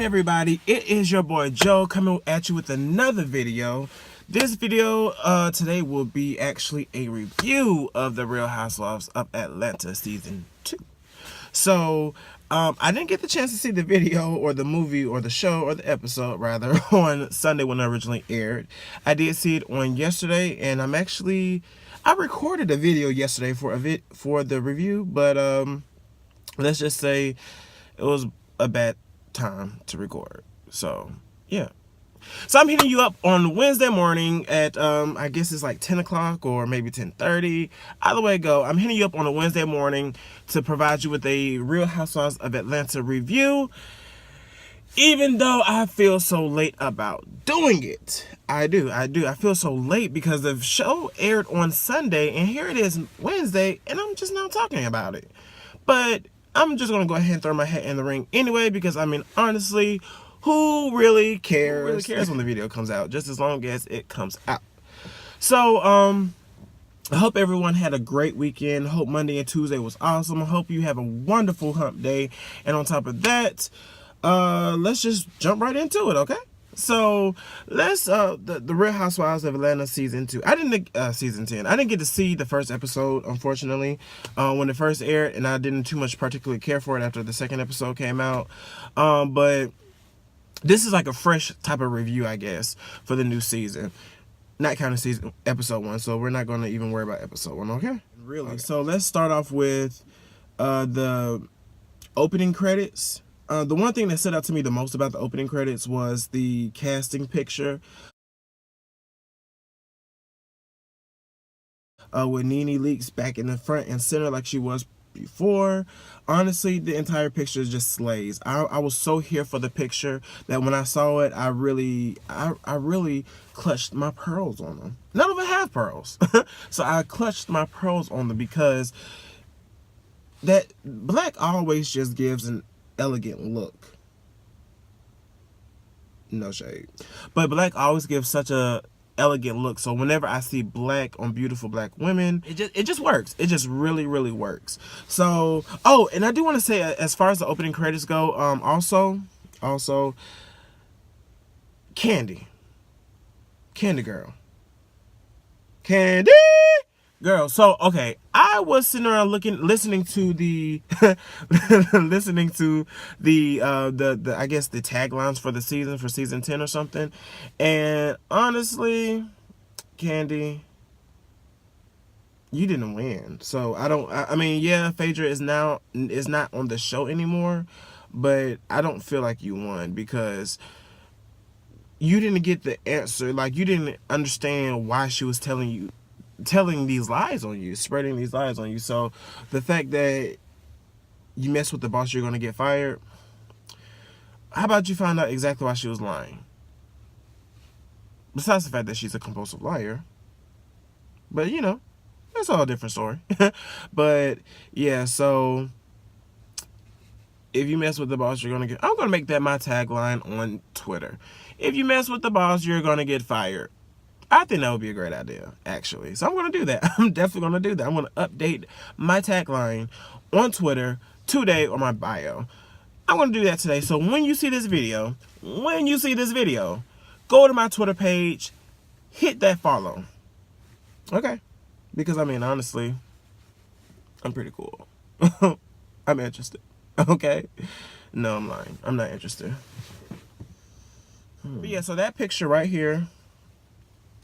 everybody, it is your boy Joe coming at you with another video. This video today will be actually a review of the Real Housewives of Atlanta season 2. So I didn't get the chance to see the video or the movie or the show or the episode rather on Sunday when it originally aired. I did see it on yesterday, and I recorded a video yesterday for the review, but let's just say it was a bad time to record. So yeah, so I'm hitting you up on Wednesday morning at I guess it's like 10 o'clock or maybe 10:30. Either way it go, I'm hitting you up on a Wednesday morning to provide you with a Real Housewives of Atlanta review, even though I feel so late about doing it. I feel so late because the show aired on Sunday and here it is Wednesday and I'm just now talking about it. But I'm just gonna go ahead and throw my hat in the ring anyway, because I mean, honestly, who really cares? Who really cares when the video comes out, just as long as it comes out. So I hope everyone had a great weekend. Hope Monday and Tuesday was awesome. I hope you have a wonderful hump day. And on top of that, let's just jump right into it, okay? So let's the Real Housewives of Atlanta season 2. Season 10. I didn't get to see the first episode, unfortunately, when it first aired, and I didn't too much particularly care for it after the second episode came out. But this is like a fresh type of review, I guess, for the new season. Not counting episode 1, so we're not going to even worry about episode 1, okay? Really? Okay. So let's start off with the opening credits. The one thing that stood out to me the most about the opening credits was the casting picture with Nene Leakes back in the front and center like she was before. Honestly, the entire picture just slays. I was so here for the picture that when I saw it, I really clutched my pearls on them. None of them have pearls. So I clutched my pearls on them because that black always just gives an elegant look. No shade, but black always gives such a elegant look. So whenever I see black on beautiful black women, it just works. It just really works. So and I do want to say, as far as the opening credits go, also Candy girl. So okay, I was sitting around listening to the I guess the taglines for the season, for season 10 or something, and honestly, Candy, you didn't win. So I mean, yeah, Phaedra is not on the show anymore, but I don't feel like you won because you didn't get the answer. Like, you didn't understand why she was telling these lies on you, spreading these lies on you. So the fact that you mess with the boss, you're gonna get fired. How about you find out exactly why she was lying? Besides the fact that she's a compulsive liar. But you know, that's all a different story. But yeah, so if you mess with the boss, you're gonna get, I'm gonna make that my tagline on Twitter. If you mess with the boss, you're gonna get fired. I think that would be a great idea, actually. So I'm going to do that. I'm definitely going to do that. I'm going to update my tagline on Twitter today, or my bio. I'm going to do that today. So when you see this video, go to my Twitter page, hit that follow. Okay? Because, I mean, honestly, I'm pretty cool. I'm interested. Okay? No, I'm lying. I'm not interested. But yeah, so that picture right here,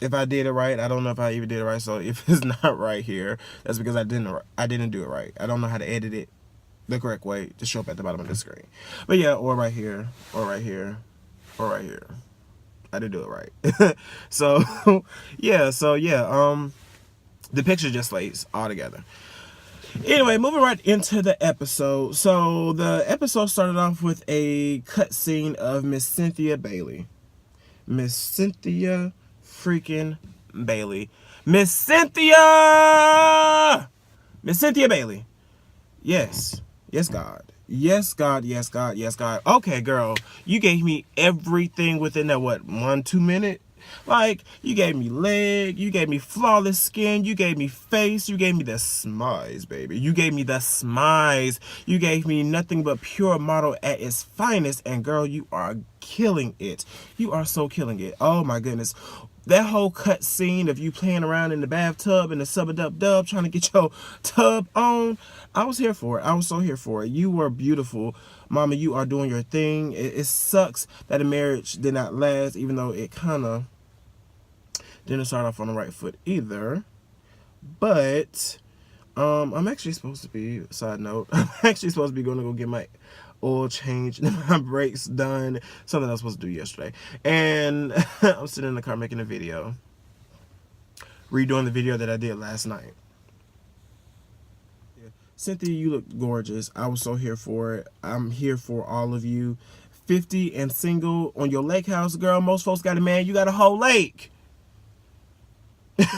if I did it right, I don't know if I even did it right. So if it's not right here, that's because I didn't do it right. I don't know how to edit it the correct way to show up at the bottom of the screen. But yeah, or right here, or right here, or right here. I did do it right. So yeah, the picture just lays all together. Anyway, moving right into the episode. So the episode started off with a cutscene of Miss Cynthia Bailey. Miss Cynthia freaking Bailey. Miss Cynthia Bailey. Yes God. Yes God. Okay, girl, you gave me everything within that 1-2 minute Like, you gave me leg, you gave me flawless skin, you gave me face, you gave me the smize, baby. You gave me the smize. You gave me nothing but pure model at its finest. And girl, you are killing it. You are so killing it. Oh my goodness. That whole cut scene of you playing around in the bathtub and the sub-a-dub-dub trying to get your tub on, I was here for it. I was so here for it. You were beautiful. Mama, you are doing your thing. It sucks that the marriage did not last, even though it kind of didn't start off on the right foot either. But I'm actually supposed to be, side note, I'm actually supposed to be going to go get my oil changed and my brakes done. Something I was supposed to do yesterday. And I'm sitting in the car making a video. Redoing the video that I did last night. Yeah. Cynthia, you look gorgeous. I was so here for it. I'm here for all of you. 50 and single on your lake house, girl. Most folks got a man. You got a whole lake.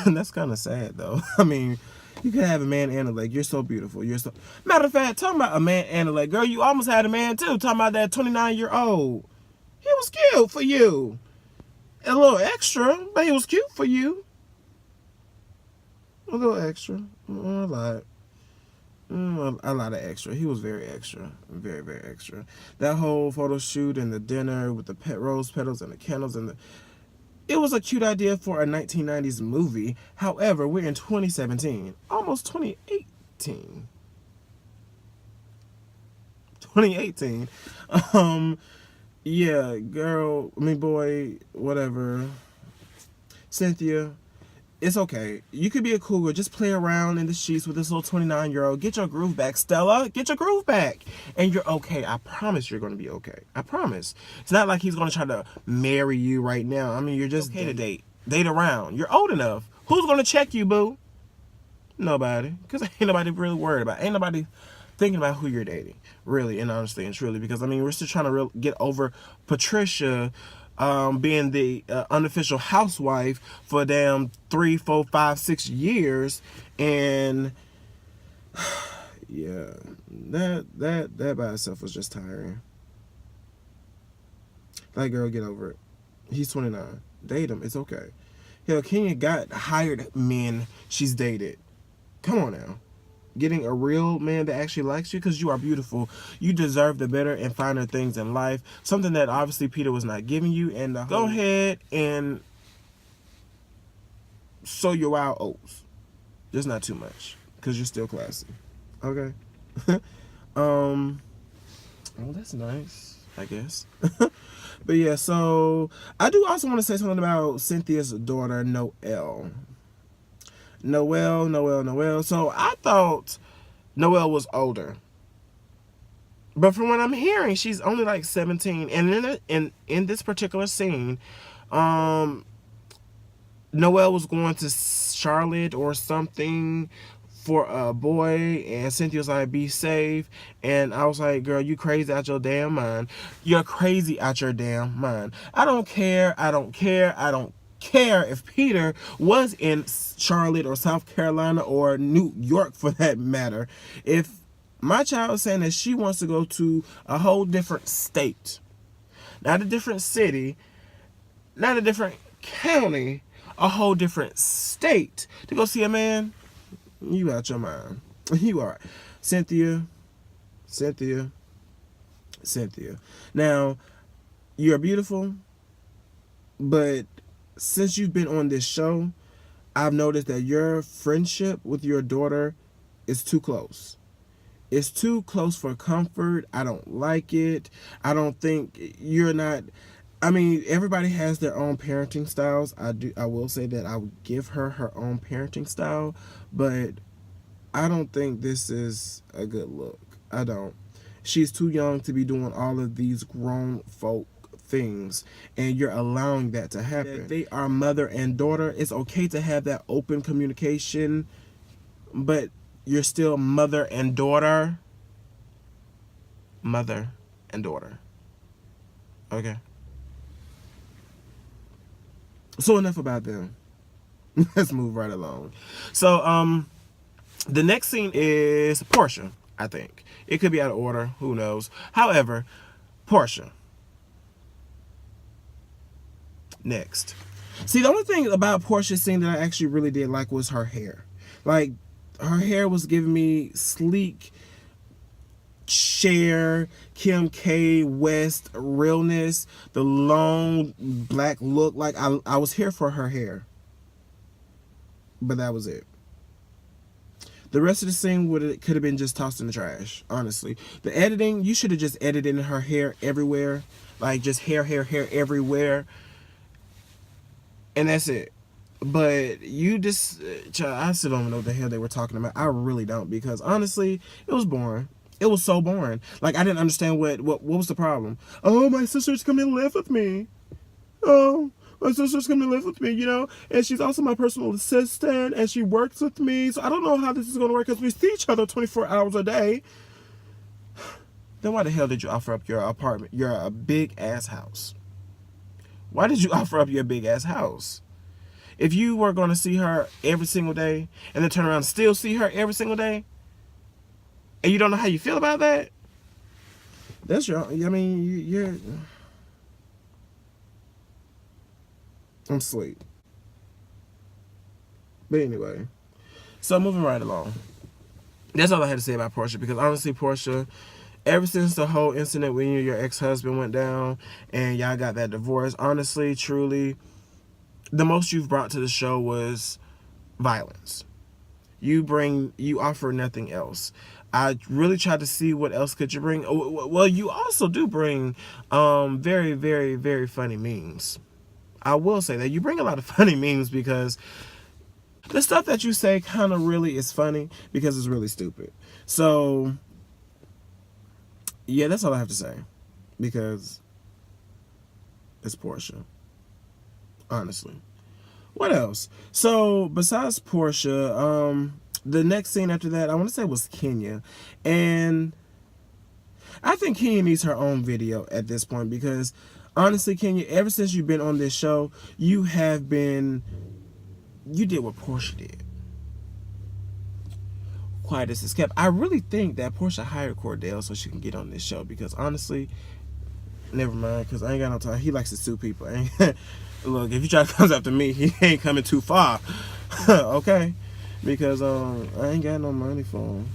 That's kind of sad, though. I mean, you could have a man and a leg. You're so beautiful. You're so... Matter of fact, talking about a man and a leg. Girl, you almost had a man, too. Talking about that 29-year-old. He was cute for you. A little extra, but he was cute for you. A little extra. A lot. A lot of extra. He was very extra. Very, very extra. That whole photo shoot and the dinner with the rose petals and the candles and the... It was a cute idea for a 1990s movie. However, we're in 2017. Almost 2018. 2018. Yeah, girl, boy, whatever. Cynthia, it's okay. You could be a cougar. Just play around in the sheets with this little 29-year-old. Get your groove back, Stella. Get your groove back. And you're okay. I promise you're going to be okay. I promise. It's not like he's going to try to marry you right now. I mean, you're just okay to date. Date around. You're old enough. Who's going to check you, boo? Nobody. Because ain't nobody really worried about it. Ain't nobody thinking about who you're dating. Really and honestly and truly. Because, I mean, we're still trying to get over Patricia being the unofficial housewife for a damn 3, 4, 5, 6 years, and yeah, that by itself was just tiring. Like, girl, get over it. He's 29. Date him. It's okay. Hell, Kenya got hired men she's dated. Come on now. Getting a real man that actually likes you, because you are beautiful. You deserve the better and finer things in life. Something that obviously Peter was not giving you. And go ahead and sow your wild oats. Just not too much, because you're still classy. Okay. Oh, that's nice, I guess. But yeah, so I do also want to say something about Cynthia's daughter, Noelle. Noelle. So I thought Noelle was older. But from what I'm hearing, she's only like 17. And in this particular scene, Noelle was going to Charlotte or something for a boy, and Cynthia was like, be safe. And I was like, girl, you crazy out your damn mind. You're crazy out your damn mind. I don't care if Peter was in Charlotte or South Carolina or New York for that matter. If my child is saying that she wants to go to a whole different state, not a different city, not a different county, a whole different state to go see a man, you out your mind. You are. Cynthia. Now, you're beautiful, but since you've been on this show, I've noticed that your friendship with your daughter is too close. It's too close for comfort. I don't like it. I don't think you're not... I mean, everybody has their own parenting styles. I will say that I would give her her own parenting style, but I don't think this is a good look. I don't. She's too young to be doing all of these grown folk things, and you're allowing that to happen. They are mother and daughter. It's okay to have that open communication, but you're still mother and daughter. Mother and daughter. Okay. So enough about them. Let's move right along. So, the next scene is Portia, I think. It could be out of order. Who knows? However, Portia. Next. See, the only thing about Portia's scene that I actually really did like was her hair. Like, her hair was giving me sleek, Cher, Kim K, West realness, the long black look. Like, I was here for her hair. But that was it. The rest of the scene could have been just tossed in the trash, honestly. The editing, you should have just edited in her hair everywhere. Like, just hair everywhere. And that's it. But you just, I still don't know what the hell they were talking about. I really don't, because honestly, it was boring. It was so boring. Like, I didn't understand what was the problem. Oh, my sister's coming to live with me. Oh, my sister's coming to live with me, you know? And she's also my personal assistant, and she works with me. So I don't know how this is going to work, because we see each other 24 hours a day. Then why the hell did you offer up your apartment, your big-ass house? Why did you offer up your big-ass house? If you were going to see her every single day, and then turn around and still see her every single day, and you don't know how you feel about that, that's your, I mean, you're, I'm asleep. But anyway, so moving right along. That's all I had to say about Portia, because honestly, Portia, ever since the whole incident when you and your ex-husband went down and y'all got that divorce, honestly, truly, the most you've brought to the show was violence. You offer nothing else. I really tried to see what else could you bring. Well, you also do bring very, very, very funny memes. I will say that you bring a lot of funny memes, because the stuff that you say kind of really is funny because it's really stupid. So, yeah, that's all I have to say, because it's Portia. Honestly. What else? So, besides Portia, the next scene after that, I want to say, was Kenya. And I think Kenya needs her own video at this point, because honestly, Kenya, ever since you've been on this show, you did what Portia did. Quiet as it's kept. I really think that Portia hired Cordell so she can get on this show, because honestly, never mind, because I ain't got no time. He likes to sue people. Look, if he try to come after me, he ain't coming too far. Okay? Because I ain't got no money for him.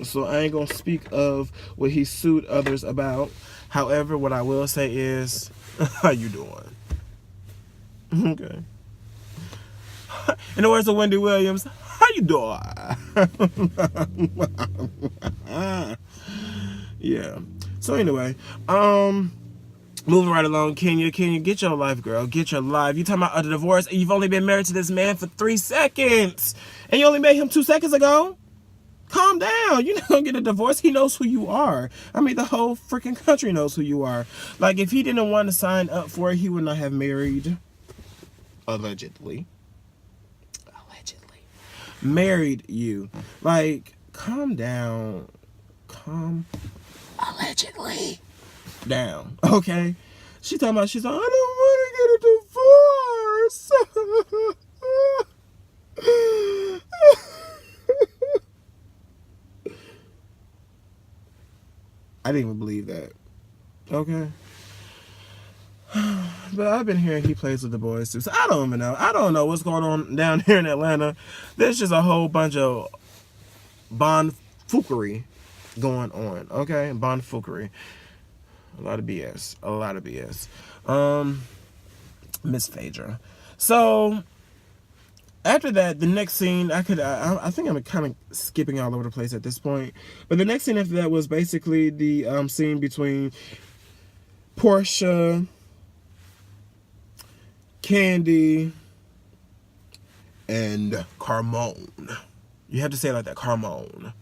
So I ain't gonna speak of what he sued others about. However, what I will say is, how you doing? Okay. In the words of Wendy Williams, how you doing? Yeah. So anyway, moving right along, Kenya, get your life, girl. Get your life. You talking about a divorce, and you've only been married to this man for 3 seconds, and you only met him 2 seconds ago? Calm down. You're not gonna get a divorce. He knows who you are. I mean, the whole freaking country knows who you are. Like, if he didn't want to sign up for it, he would not have married, allegedly, married you. Like, calm down. Allegedly down. Okay? She's talking about, she's like, I don't want to get a divorce. I didn't even believe that. Okay? But I've been hearing he plays with the boys too. So I don't even know. I don't know what's going on down here in Atlanta. There's just a whole bunch of bonfookery going on. Okay? Bonfookery. A lot of BS. A lot of BS. Miss Phaedra. So after that, the next scene, I think I'm kind of skipping all over the place at this point. But the next scene after that was basically the scene between Portia, Candy, and Carmon. You have to say it like that, Carmon.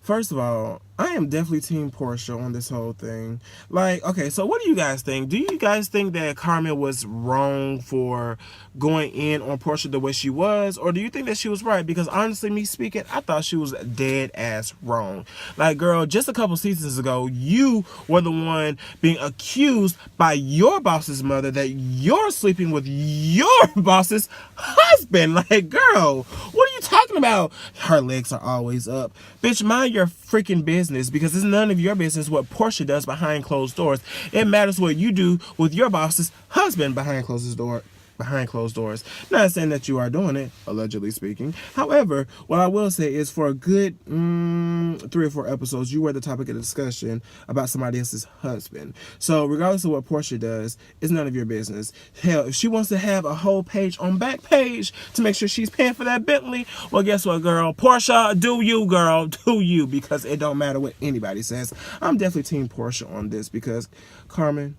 First of all, I am definitely team Portia on this whole thing. Like, okay, so what do you guys think? Do you guys think that Carmen was wrong for going in on Portia the way she was? Or do you think that she was right? Because honestly, me speaking, I thought she was dead ass wrong. Like, girl, just a couple seasons ago, you were the one being accused by your boss's mother that you're sleeping with your boss's husband. Like, girl, what are you talking talking about her legs are always up. Bitch, mind your freaking business, because it's none of your business what Portia does behind closed doors. It matters what you do with your boss's husband behind closed doors. Not saying that you are doing it, allegedly speaking. However, what I will say is for a good 3 or 4 episodes, you were the topic of discussion about somebody else's husband. So regardless of what Portia does, it's none of your business. Hell, if she wants to have a whole page on Backpage to make sure she's paying for that Bentley, well, guess what, girl? Portia, do you, girl. Do you, because it don't matter what anybody says. I'm definitely team Portia on this because, Carmon,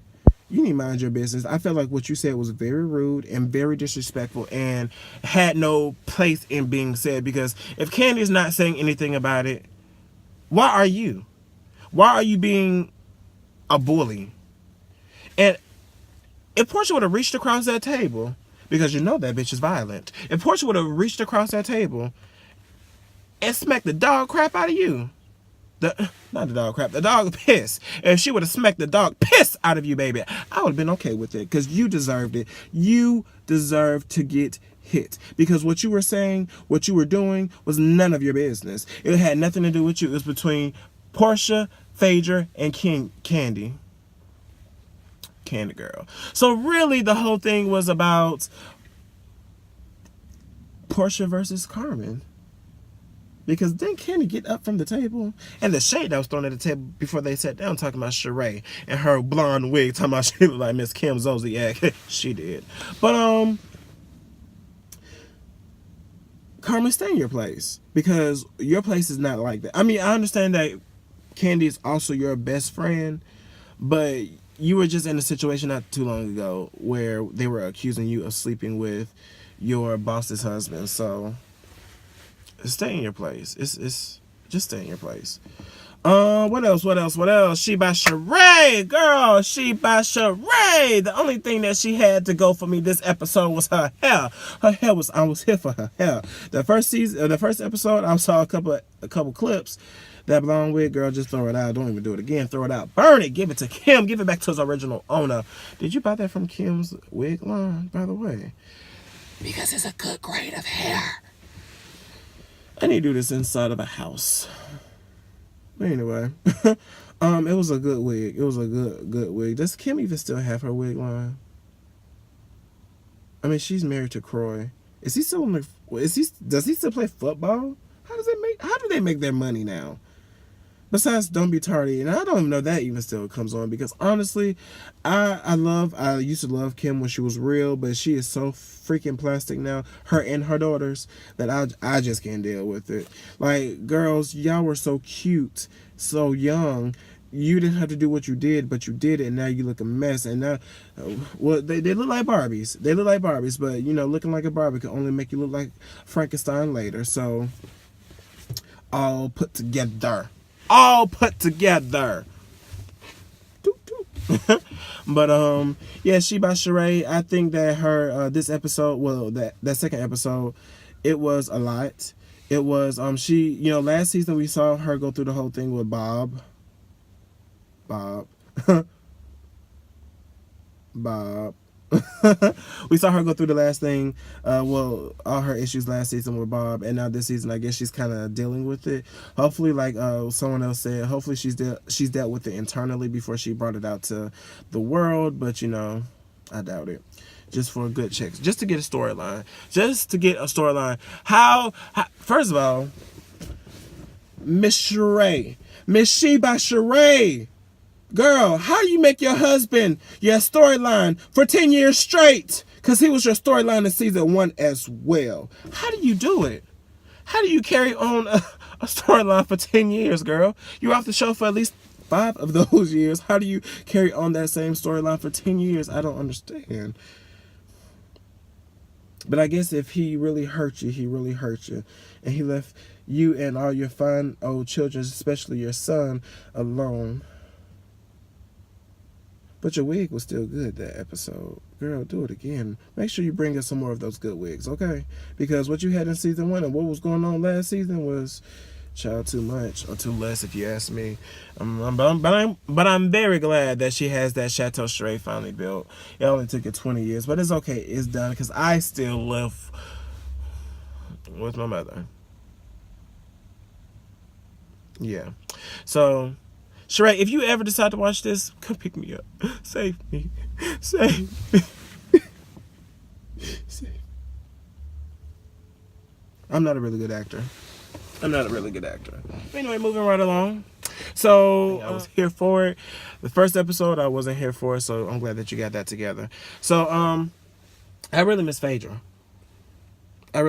you need to mind your business. I felt like what you said was very rude and very disrespectful and had no place in being said, because if Candy's not saying anything about it, why are you? Why are you being a bully? And if Portia would have reached across that table, because you know that bitch is violent, if Portia would have reached across that table and smacked the dog crap out of you, not the dog crap, the dog piss. If she would have smacked the dog piss out of you, baby, I would have been okay with it, because you deserved it. You deserved to get hit, because what you were saying, what you were doing was none of your business. It had nothing to do with you. It was between Portia, Phaedra, and Candy girl. So really the whole thing was about Portia versus Carmon. Because didn't Candy get up from the table? And the shade that was thrown at the table before they sat down, talking about Sheree and her blonde wig, talking about she looked like Miss Kim Zolciak. She did. But Carmon, stay in your place, because your place is not like that. I mean, I understand that Candy is also your best friend, but you were just in a situation not too long ago where they were accusing you of sleeping with your boss's husband. So stay in your place. It's just stay in your place. What else? She by Sheree, girl. She by Sheree. The only thing that she had to go for me this episode was her hair. Her hair was, I was here for her hair. The first episode, I saw a couple clips. That blonde wig, girl, just throw it out. Don't even do it again. Throw it out. Burn it. Give it to Kim. Give it back to its original owner. Did you buy that from Kim's wig line, by the way? Because it's a good grade of hair. I need to do this inside of a house. But anyway, it was a good wig. It was a good wig. Does Kim even still have her wig line? I mean, she's married to Croy. Is he still in the? Does he still play football? How do they make their money now? Besides Don't Be Tardy, and I don't even know if that even still comes on, because honestly, I used to love Kim when she was real, but she is so freaking plastic now, her and her daughters, that I just can't deal with it. Like, girls, y'all were so cute, so young. You didn't have to do what you did, but you did it, and now you look a mess. And now, well, they look like Barbies. They look like Barbies, but, you know, looking like a Barbie can only make you look like Frankenstein later. So, all put together. But yeah, She by Sheree. I think that her this episode, well, that second episode, it was a lot. It was she, you know, last season we saw her go through the whole thing with Bob. We saw her go through the last thing, all her issues last season with Bob, and now this season I guess she's kind of dealing with it. Hopefully, like someone else said, hopefully she's dealt with it internally before she brought it out to the world, but you know, I doubt it. Just for a good check, just to get a storyline, How first of all, Miss Sheree, Miss She by Sheree. Girl, how do you make your husband your storyline for 10 years straight? Because he was your storyline in season 1 as well. How do you do it? How do you carry on a storyline for 10 years, girl? You're off the show for at least 5 of those years. How do you carry on that same storyline for 10 years? I don't understand. But I guess if he really hurt you, he really hurt you. And he left you and all your fine old children, especially your son, alone. But your wig was still good that episode. Girl, do it again. Make sure you bring us some more of those good wigs, okay? Because what you had in season 1 and what was going on last season was, child, too much, or too less if you ask me. But I'm very glad that she has that Chateau Sheree finally built. It only took it 20 years, but it's okay. It's done, because I still live with my mother. Yeah. So, Sheree, if you ever decide to watch this, come pick me up. Save me. Save me. Save. I'm not a really good actor. But anyway, moving right along. So I was here for it. The first episode I wasn't here for, so I'm glad that you got that together. So I really miss Phaedra. I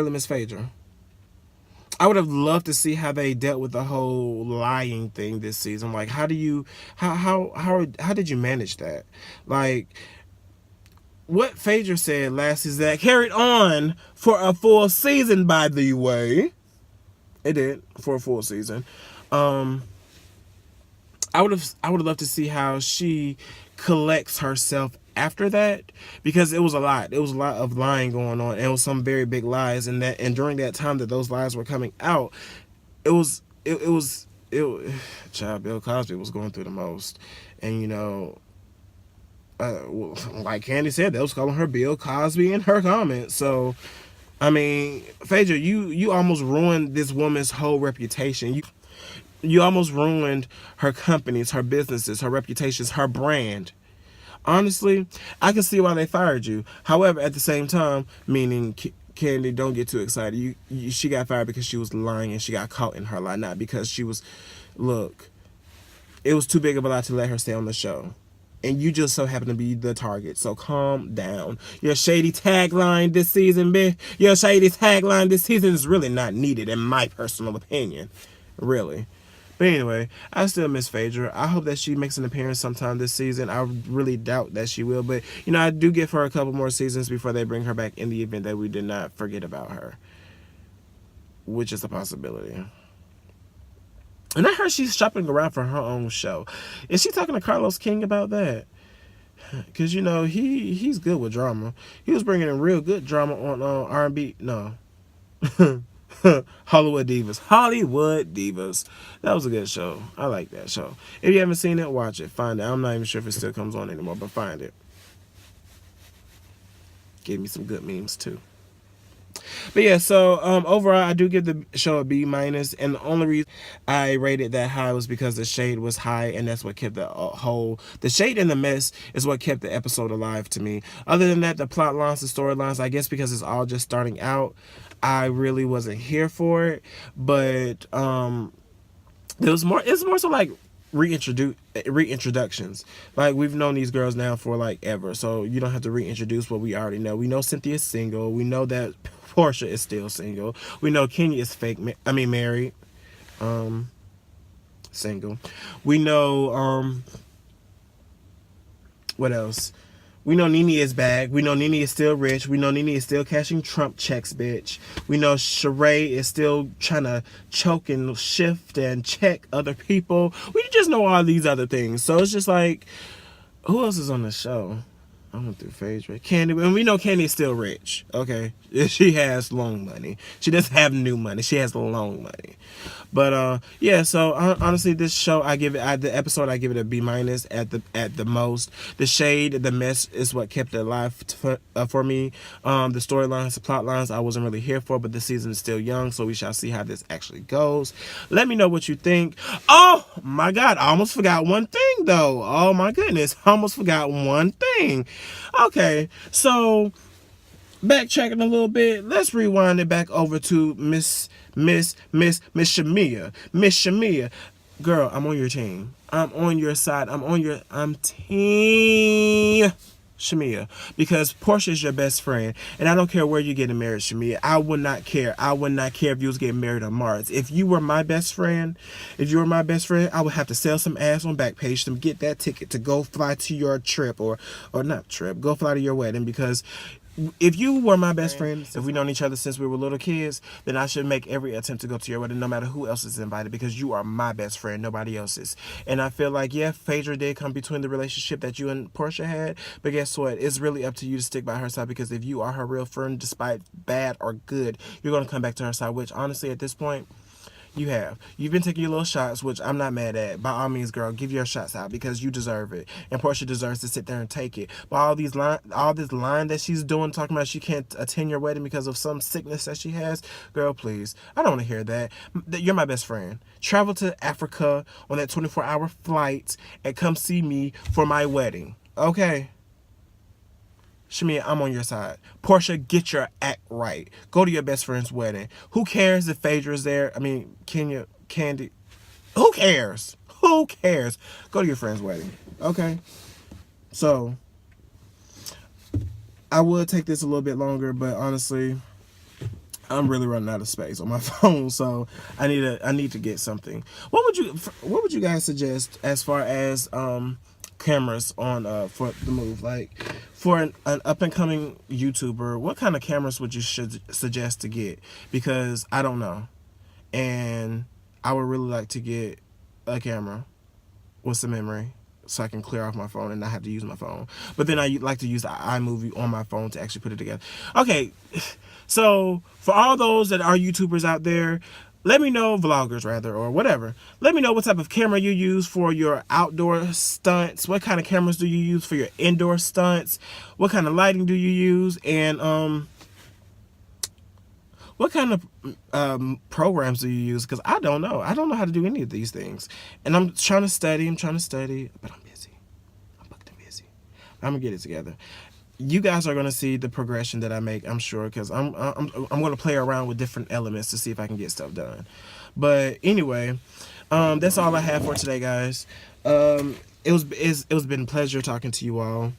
would have loved to see how they dealt with the whole lying thing this season. Like, how did you manage that? Like, what Phaedra said last is that carried on for a full season. By the way, it did for a full season. I would have loved to see how she collects herself after that, because it was a lot. It was a lot of lying going on, and it was some very big lies. And during that time that those lies were coming out, child, Bill Cosby was going through the most, and like Candy said, they was calling her Bill Cosby in her comments. So, I mean, Phaedra, you almost ruined this woman's whole reputation. You almost ruined her companies, her businesses, her reputations, her brand. Honestly, I can see why they fired you. However, at the same time, meaning Candy, don't get too excited. She got fired because she was lying and she got caught in her lie, not because she was. Look, it was too big of a lie to let her stay on the show. And you just so happen to be the target. So calm down. Your shady tagline this season, bitch. Your shady tagline this season is really not needed, in my personal opinion. Really. But anyway, I still miss Phaedra. I hope that she makes an appearance sometime this season. I really doubt that she will. But, I do give her a couple more seasons before they bring her back, in the event that we did not forget about her. Which is a possibility. And I heard she's shopping around for her own show. Is she talking to Carlos King about that? Because, he's good with drama. He was bringing in real good drama on R&B. No. Hollywood Divas. That was a good show. I like that show. If you haven't seen it, watch it. Find it. I'm not even sure if it still comes on anymore, but find it. Gave me some good memes too. But yeah, so overall, I do give the show a B-, and the only reason I rated that high was because the shade was high, and that's what kept the shade and the mess is what kept the episode alive to me. Other than that, the plot lines, the storylines, I guess because it's all just starting out, I really wasn't here for it. But it's more so like reintroductions. Like, we've known these girls now for like ever, so you don't have to reintroduce what we already know. We know Cynthia's single. We know that Portia is still single. We know Kenya is married, single. We know what else? We know Nene is back. We know Nene is still rich. We know Nene is still cashing Trump checks, bitch. We know Sheree is still trying to choke and shift and check other people. We just know all these other things. So it's just like, who else is on the show? I went through Phaedra. Candy, and we know Candy is still rich. Okay, she has loan money. She doesn't have new money. She has loan money. But yeah. So honestly, this show, the episode, I give it a B- at the most. The shade, the mess is what kept it alive for me. The storylines, the plot lines, I wasn't really here for. But the season is still young, so we shall see how this actually goes. Let me know what you think. Oh my God, I almost forgot one thing though. Oh my goodness, I almost forgot one thing. Okay, so backtracking a little bit, let's rewind it back over to Miss Shamia. Miss Shamia, girl, I'm on your team. I'm on your side. I'm team Shamia, because Portia is your best friend, and I don't care where you're getting married, Shamia. I would not care. I would not care if you was getting married on Mars. If you were my best friend, I would have to sell some ass on Backpage to get that ticket to go fly to your trip, or not trip, go fly to your wedding, because if you were my best friend, if we known each other since we were little kids, then I should make every attempt to go to your wedding, no matter who else is invited, because you are my best friend, nobody else's. And I feel like, yeah, Phaedra did come between the relationship that you and Portia had, but guess what? It's really up to you to stick by her side, because if you are her real friend, despite bad or good, you're going to come back to her side, which honestly, at this point, You have. You've been taking your little shots, which I'm not mad at. By all means, girl, give your shots out because you deserve it. And Portia deserves to sit there and take it. But all this line that she's doing, talking about she can't attend your wedding because of some sickness that she has, girl, please. I don't want to hear that. You're my best friend. Travel to Africa on that 24-hour flight and come see me for my wedding. Okay? Shamia, I'm on your side. Portia, get your act right. Go to your best friend's wedding. Who cares if Phaedra's there? I mean, Kenya, Candy. Who cares? Who cares? Go to your friend's wedding. Okay? So, I would take this a little bit longer, but honestly, I'm really running out of space on my phone, so I need to get something. What would you guys suggest as far as cameras on for the move? Like for an up and coming YouTuber, what kind of cameras would you suggest to get? Because I don't know, and I would really like to get a camera with some memory so I can clear off my phone and not have to use my phone. But then I like to use the iMovie on my phone to actually put it together. Okay, so for all those that are YouTubers out there, let me know, vloggers rather, or whatever. Let me know what type of camera you use for your outdoor stunts. What kind of cameras do you use for your indoor stunts? What kind of lighting do you use? And what kind of programs do you use? Because I don't know. I don't know how to do any of these things. And I'm trying to study, but I'm busy. I'm booked and busy. I'm going to get it together. You guys are going to see the progression that I make, I'm sure, because I'm going to play around with different elements to see if I can get stuff done. But anyway, that's all I have for today, guys. It's been a pleasure talking to you all.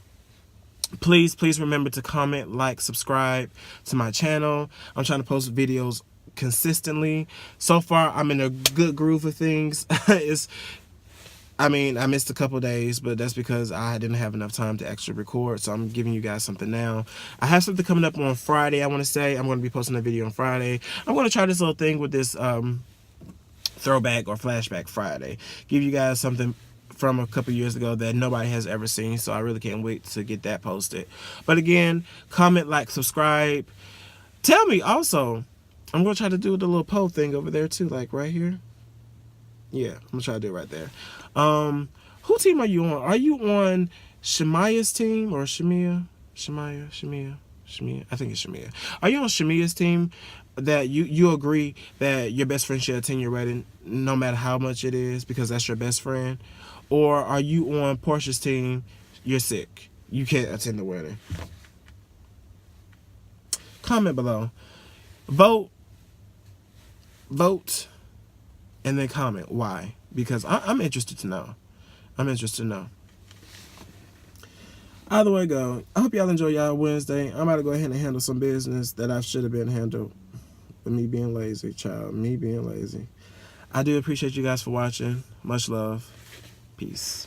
Please remember to comment, like, subscribe to my channel. I'm trying to post videos consistently. So far, I'm in a good groove of things. I missed a couple days, but that's because I didn't have enough time to actually record, so I'm giving you guys something now. I have something coming up on Friday, I want to say. I'm going to be posting a video on Friday. I'm going to try this little thing with this throwback or flashback Friday. Give you guys something from a couple years ago that nobody has ever seen, so I really can't wait to get that posted. But again, comment, like, subscribe. Tell me also, I'm going to try to do the little poll thing over there too, like right here. Yeah, I'm going to try to do it right there. Who team are you on? Are you on Shemia's team or Shamia? Shamia. I think it's Shamia. Are you on Shamia's team that you agree that your best friend should attend your wedding no matter how much it is because that's your best friend? Or are you on Portia's team, you're sick, you can't attend the wedding? Comment below. Vote, and then comment why. Because I'm interested to know. Either way go, I hope y'all enjoy y'all Wednesday. I'm about to go ahead and handle some business that I should have been handled. But me being lazy, child. Me being lazy. I do appreciate you guys for watching. Much love. Peace.